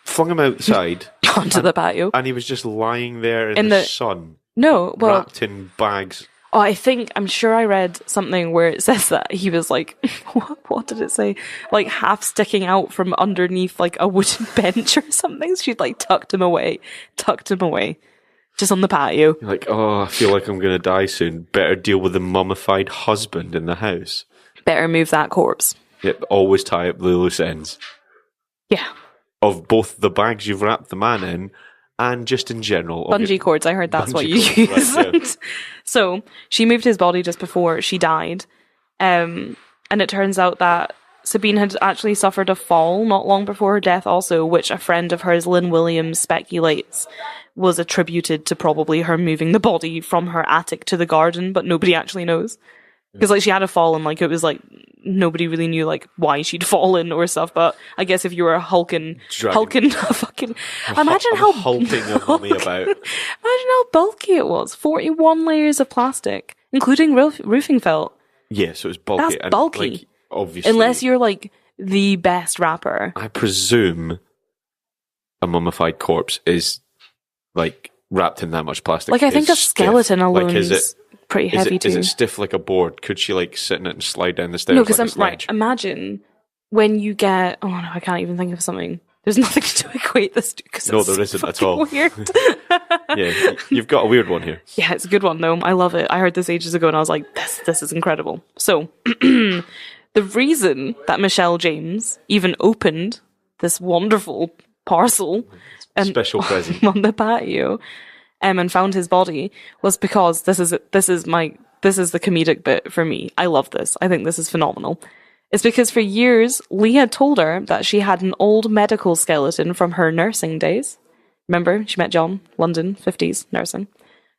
flung him outside onto the patio, and he was just lying there in the sun. No, well, wrapped in bags. Oh, I'm sure I read something where it says that he was like, what did it say? Like half sticking out from underneath like a wooden bench or something. She'd like tucked him away, just on the patio. You're like, oh, I feel like I'm going to die soon. Better deal with the mummified husband in the house. Better move that corpse. Yep, always tie up the loose ends. Yeah. Of both the bags you've wrapped the man in and just in general. Bungee cords, I heard that's what you use. Right, yeah. So she moved his body just before she died. And it turns out that Sabine had actually suffered a fall not long before her death also, which a friend of hers, Lynn Williams, speculates was attributed to probably her moving the body from her attic to the garden, but nobody actually knows. Because like she had a fall and like it was like nobody really knew like why she'd fallen or stuff. But I guess if you were hulking fucking imagine how hulking a mummy about. Imagine how bulky it was. 41 layers of plastic, including roofing felt. Yeah, so it was bulky. That's and, bulky. Like, obviously, unless you're like the best rapper. I presume a mummified corpse is like wrapped in that much plastic. Like I think a skeleton alone is pretty heavy too. Is it stiff like a board? Could she like sit in it and slide down the stairs? No, because like right. Imagine when you get. Oh no, I can't even think of something. There's nothing to equate this to. No, there isn't at all. Weird. Yeah, you've got a weird one here. Yeah, it's a good one though. I love it. I heard this ages ago and I was like, this is incredible. So, the reason that Michelle James even opened this wonderful parcel and special present on the patio. And found his body was because this is the comedic bit for me. I love this. I think this is phenomenal. It's because for years, Lee had told her that she had an old medical skeleton from her nursing days. Remember, she met John, London, 50s, nursing.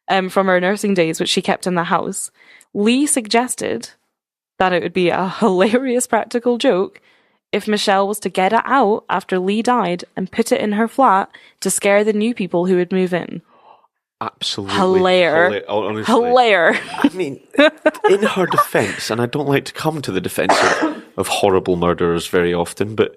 From her nursing days, which she kept in the house. Lee suggested that it would be a hilarious practical joke if Michelle was to get it out after Lee died and put it in her flat to scare the new people who would move in. Absolutely honestly. Hilarious. I mean, in her defense, and I don't like to come to the defense of horrible murderers very often, but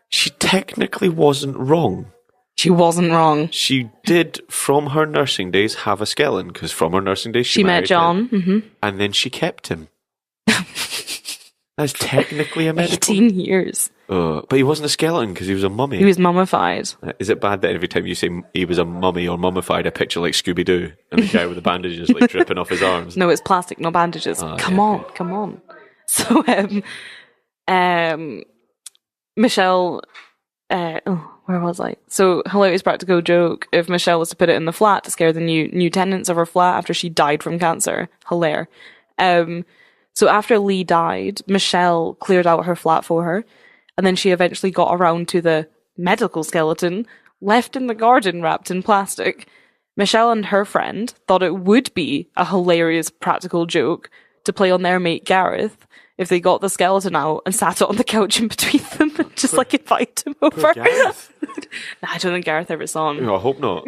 she technically wasn't wrong. She wasn't wrong. She did, from her nursing days, have a skeleton, because from her nursing days she met John, and then she kept him. That's technically a medical... 18 years. But he wasn't a skeleton because he was a mummy. He was mummified. Is it bad that every time you say he was a mummy or mummified, I picture like Scooby-Doo and the guy with the bandages like dripping off his arms? No, it's plastic, no bandages. Come on. So, Michelle... where was I? So, hilarious practical joke if Michelle was to put it in the flat to scare the new tenants of her flat after she died from cancer. Hilarious. So after Lee died, Michelle cleared out her flat for her, and then she eventually got around to the medical skeleton left in the garden wrapped in plastic. Michelle and her friend thought it would be a hilarious practical joke to play on their mate Gareth if they got the skeleton out and sat it on the couch in between them and just like invite him over. Gareth. Nah, I don't think Gareth ever saw him. I hope not.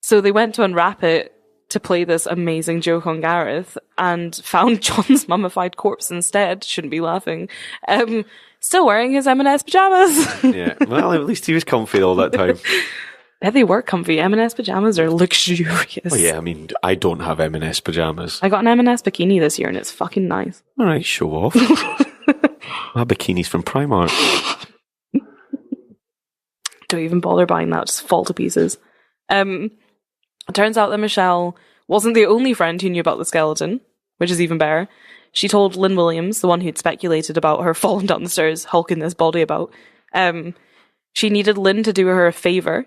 So they went to unwrap it to play this amazing joke on Gareth and found John's mummified corpse instead. Shouldn't be laughing. Still wearing his M&S pajamas. Yeah, well, at least he was comfy all that time. Yeah, they were comfy. M&S pajamas are luxurious. Oh yeah, I mean, I don't have M&S pajamas. I got an M&S bikini this year and it's fucking nice. All right, show off. My bikini's from Primark. Don't even bother buying that, just fall to pieces. It turns out that Michelle wasn't the only friend who knew about the skeleton, which is even better. She told Lynn Williams, the one who'd speculated about her falling down the stairs, hulking this body about, she needed Lynn to do her a favour.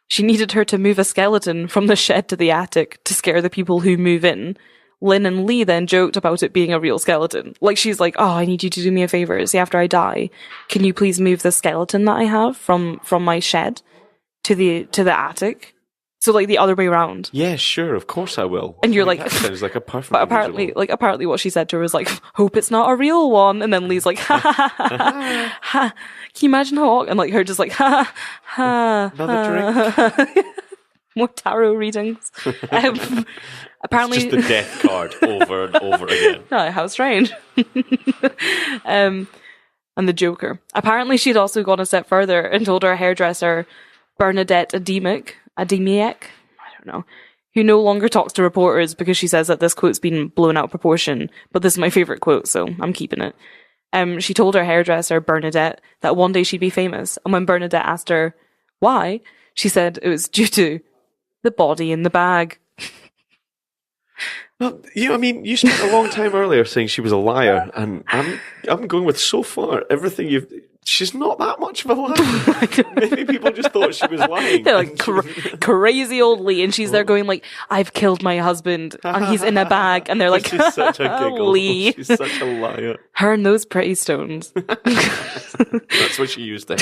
She needed her to move a skeleton from the shed to the attic to scare the people who move in. Lynn and Lee then joked about it being a real skeleton. Like, she's like, oh, I need you to do me a favour. See, after I die, can you please move the skeleton that I have from my shed to the attic? So, like, the other way around. Yeah, sure, of course I will. And you're like... That sounds like a perfect But apparently what she said to her was like, hope it's not a real one. And then Lee's like, ha ha ha ha ha. Can you imagine how awkward? And like her just like, ha ha. Another drink? More tarot readings. Apparently... It's just the death card over and over again. Oh, how strange. And the Joker. Apparently she'd also gone a step further and told her hairdresser, Bernadette Ademic, I don't know, who no longer talks to reporters because she says that this quote's been blown out of proportion, but this is my favourite quote, so I'm keeping it. She told her hairdresser, Bernadette, that one day she'd be famous, and when Bernadette asked her why, she said it was due to the body in the bag. Well, I mean, you spent a long time earlier saying she was a liar, and I'm going with so far everything she's not that much of a liar. Maybe people just thought she was lying. They're like crazy old Lee, and she's there going like, I've killed my husband, and he's in a bag, and they're like, she's such a giggle. Lee. She's such a liar. Her and those pretty stones. That's what she used there.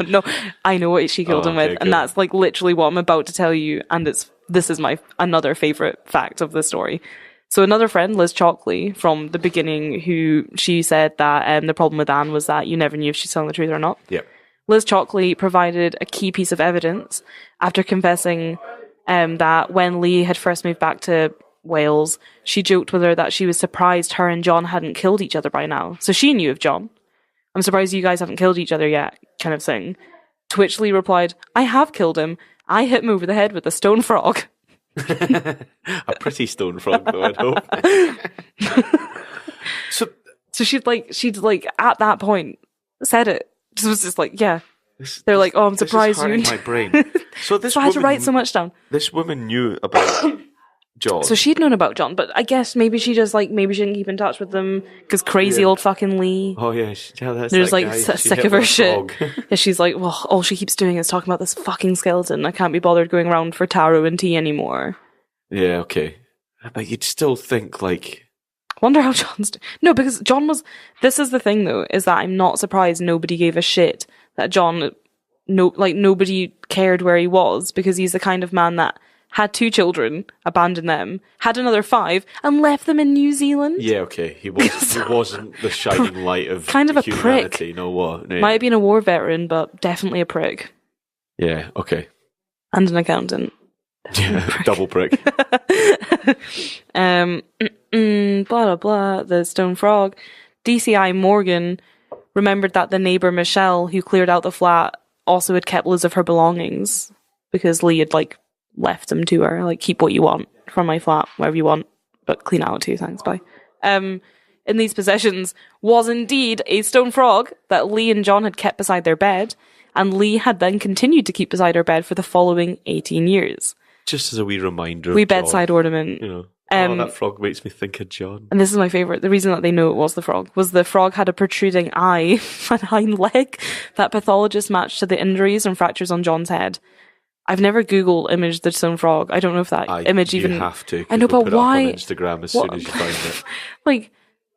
No, I know what she killed him with, and that's like literally what I'm about to tell you, and this is my another favourite fact of the story. So another friend, Liz Chalkley, from the beginning, who she said that the problem with Anne was that you never knew if she's telling the truth or not. Yep. Liz Chalkley provided a key piece of evidence after confessing that when Lee had first moved back to Wales, she joked with her that she was surprised her and John hadn't killed each other by now. So she knew of John. I'm surprised you guys haven't killed each other yet, kind of thing. To which Lee replied, I have killed him. I hit him over the head with a stone frog. A pretty stone frog, though, I'd hope. So she'd at that point said it. It was just like, yeah. They're like, oh, I'm surprised you. My brain. So I had to write so much down. This woman knew about John. So she'd known about John, but I guess maybe she just maybe she didn't keep in touch with them because crazy old fucking Lee. Oh yeah, that's There's that sick of her shit. Yeah, she's like, well, all she keeps doing is talking about this fucking skeleton. I can't be bothered going around for taro and tea anymore. Yeah, okay, but you'd still think like. Wonder how John's no, because John was. This is the thing though, is that I'm not surprised nobody gave a shit that John. Nobody cared where he was because he's the kind of man that had 2 children, abandoned them, had another 5, and left them in New Zealand. Yeah, okay. He wasn't the shining light of kind of a humanity. prick. No, what? Yeah. Might have been a war veteran, but definitely a prick. Yeah, okay. And an accountant. Yeah, double prick. Blah, blah, blah, the stone frog. DCI Morgan remembered that the neighbour Michelle, who cleared out the flat, also had kept loads of her belongings because Lee had left them to her, keep what you want from my flat, wherever you want, but clean out too, thanks, bye. In these possessions was indeed a stone frog that Lee and John had kept beside their bed, and Lee had then continued to keep beside her bed for the following 18 years. Just as a wee reminder. Wee bedside ornament. You know, that frog makes me think of John. And this is my favourite. The reason that they know it was the frog had a protruding eye and hind leg that pathologists matched to the injuries and fractures on John's head. I've never Google imaged the stone frog. I don't know if that image even. You have to. I know, but put why? It up on Instagram as soon as you find it.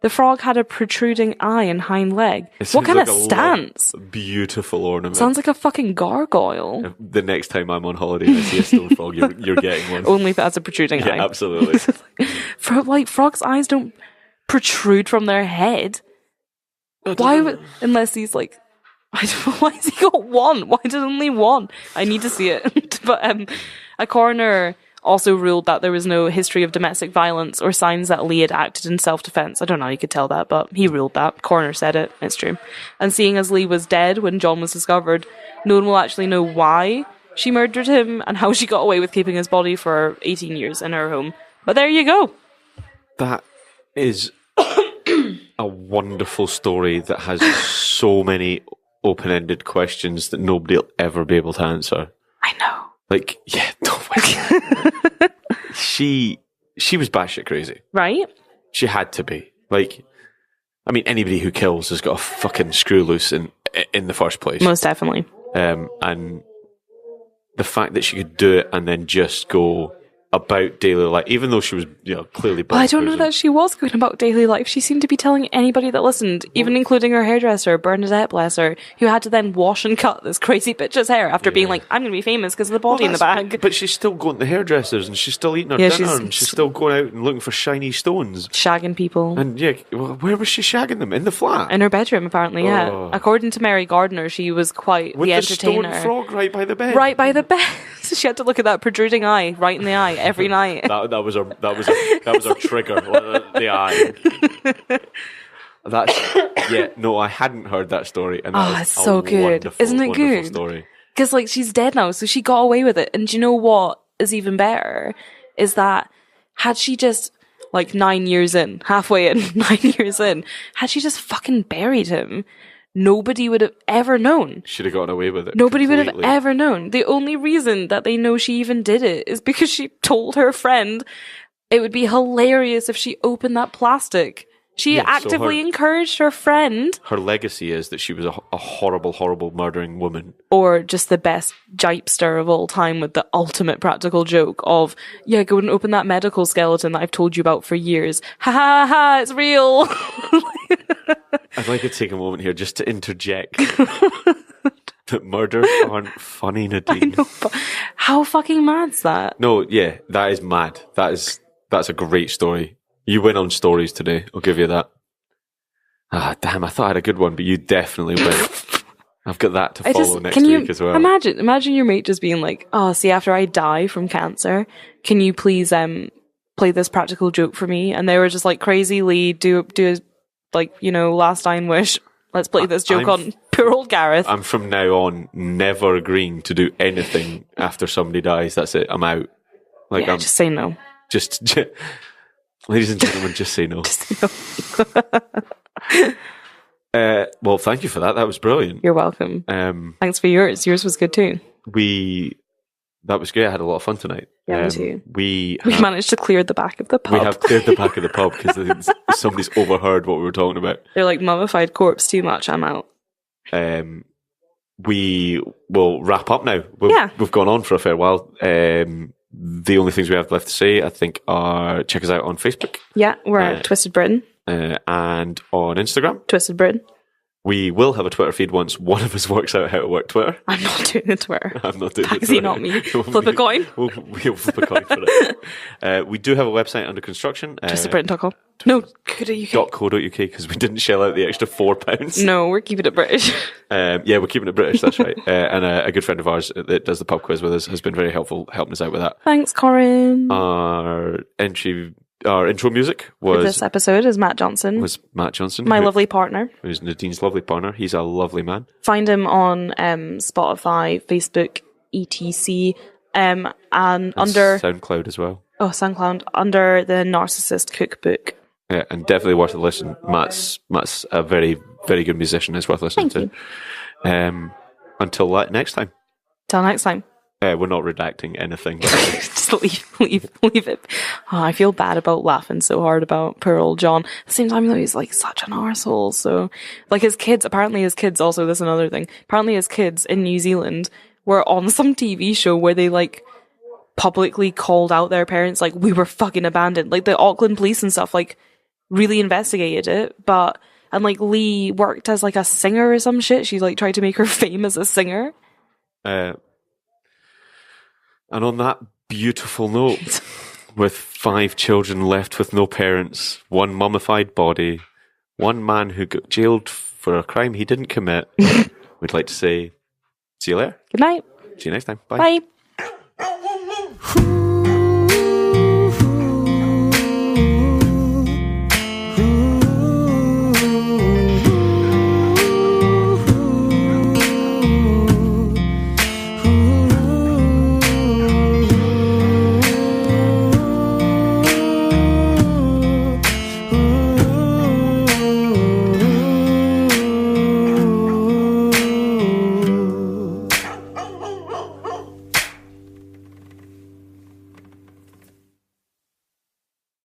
The frog had a protruding eye and hind leg. What kind of stance? Beautiful ornament. Sounds like a fucking gargoyle. The next time I'm on holiday and I see a stone frog, you're getting one. Only if it has a protruding eye. Yeah, absolutely. Frogs' eyes don't protrude from their head. Why would, unless he's like, I don't know, why has he got one? Why does only one? I need to see it. But a coroner also ruled that there was no history of domestic violence or signs that Lee had acted in self-defense. I don't know how you could tell that, but he ruled that. Coroner said it. It's true. And seeing as Lee was dead when John was discovered, no one will actually know why she murdered him and how she got away with keeping his body for 18 years in her home. But there you go. That is a wonderful story that has so many open-ended questions that nobody will ever be able to answer. I know. Like, yeah, no way. She was batshit crazy. Right? She had to be. Like, I mean, anybody who kills has got a fucking screw loose in the first place. Most definitely. And the fact that she could do it and then just go about daily life, even though she was, clearly. But I don't know that she was going about daily life. She seemed to be telling anybody that listened, even including her hairdresser, Bernadette, bless her, who had to then wash and cut this crazy bitch's hair after being like, I'm going to be famous because of the body in the bag. But she's still going to the hairdressers and she's still eating her dinner and she's still going out and looking for shiny stones. Shagging people. And where was she shagging them? In the flat? In her bedroom, apparently, yeah. Oh. According to Mary Gardner, she was quite with the entertainer. With the stone frog right by the bed. Right by the bed. She had to look at that protruding eye right in the eye every night. That was our trigger. The eye. I hadn't heard that story, and it's so good, isn't it? Good story. Because she's dead now, so she got away with it. And do you know what is even better? Is that had she just 9 years in, halfway in, 9 years in, had she just fucking buried him, nobody would have ever known. She'd have gotten away with it. Nobody would have ever known. The only reason that they know she even did it is because she told her friend it would be hilarious if she opened that plastic. She actively encouraged her friend. Her legacy is that she was a horrible, horrible murdering woman. Or just the best jipester of all time with the ultimate practical joke of, go and open that medical skeleton that I've told you about for years. Ha ha ha, it's real. I'd like to take a moment here just to interject that murders aren't funny, Nadine. I know, but how fucking mad's that? No, yeah, that is mad. That's a great story. You win on stories today, I'll give you that. Ah, damn, I thought I had a good one, but you definitely win. I've got that to follow next week as well. Imagine your mate just being like, see, after I die from cancer, can you please play this practical joke for me? And they were just like, crazy Lee, do last dying wish. Let's play this joke on poor old Gareth. I'm from now on never agreeing to do anything after somebody dies. That's it. I'm out. Just say no. Just ladies and gentlemen, just say no. Just say no. Well, thank you for that. That was brilliant. You're welcome. Thanks for yours. Yours was good too. That was great. I had a lot of fun tonight. Yeah, me too. We managed to clear the back of the pub. We have cleared the back of the pub because somebody's overheard what we were talking about. They're like, mummified corpse, too much, I'm out. We will wrap up now. We've gone on for a fair while. The only things we have left to say, I think, are check us out on Facebook. Yeah, we're at Twisted Britain. And on Instagram. Twisted Britain. We will have a Twitter feed once one of us works out how to work Twitter. I'm not doing the Twitter. I'm not doing Taxi, the Twitter. not me. Flip a coin. We'll flip a coin for it. We do have a website under construction. TwistedBritain.com. No, .co.uk because we didn't shell out the extra £4. No, we're keeping it British. We're keeping it British, that's right. And a good friend of ours that does the pub quiz with us has been very helpful helping us out with that. Thanks, Corin. Our intro music for this episode is Matt Johnson. My lovely partner. Who's Nadine's lovely partner. He's a lovely man. Find him on Spotify, Facebook, etc. And under SoundCloud as well. Oh, SoundCloud under the Narcissist Cookbook. Yeah, and definitely worth a listen. Matt's a very, very good musician. It's worth listening to. Until next time. Till next time. We're not redacting anything. Just leave it. Oh, I feel bad about laughing so hard about poor old John. At the same time, though, he's such an arsehole. So, his kids, also, this is another thing. Apparently his kids in New Zealand were on some TV show where they, publicly called out their parents, we were fucking abandoned. The Auckland police and stuff, really investigated it, and like Lee worked as like a singer or some shit. She like tried to make her fame as a singer. And on that beautiful note, with 5 children left with no parents, 1 mummified body, 1 man who got jailed for a crime he didn't commit, we'd like to say, see you later. Good night. See you next time. Bye. Bye.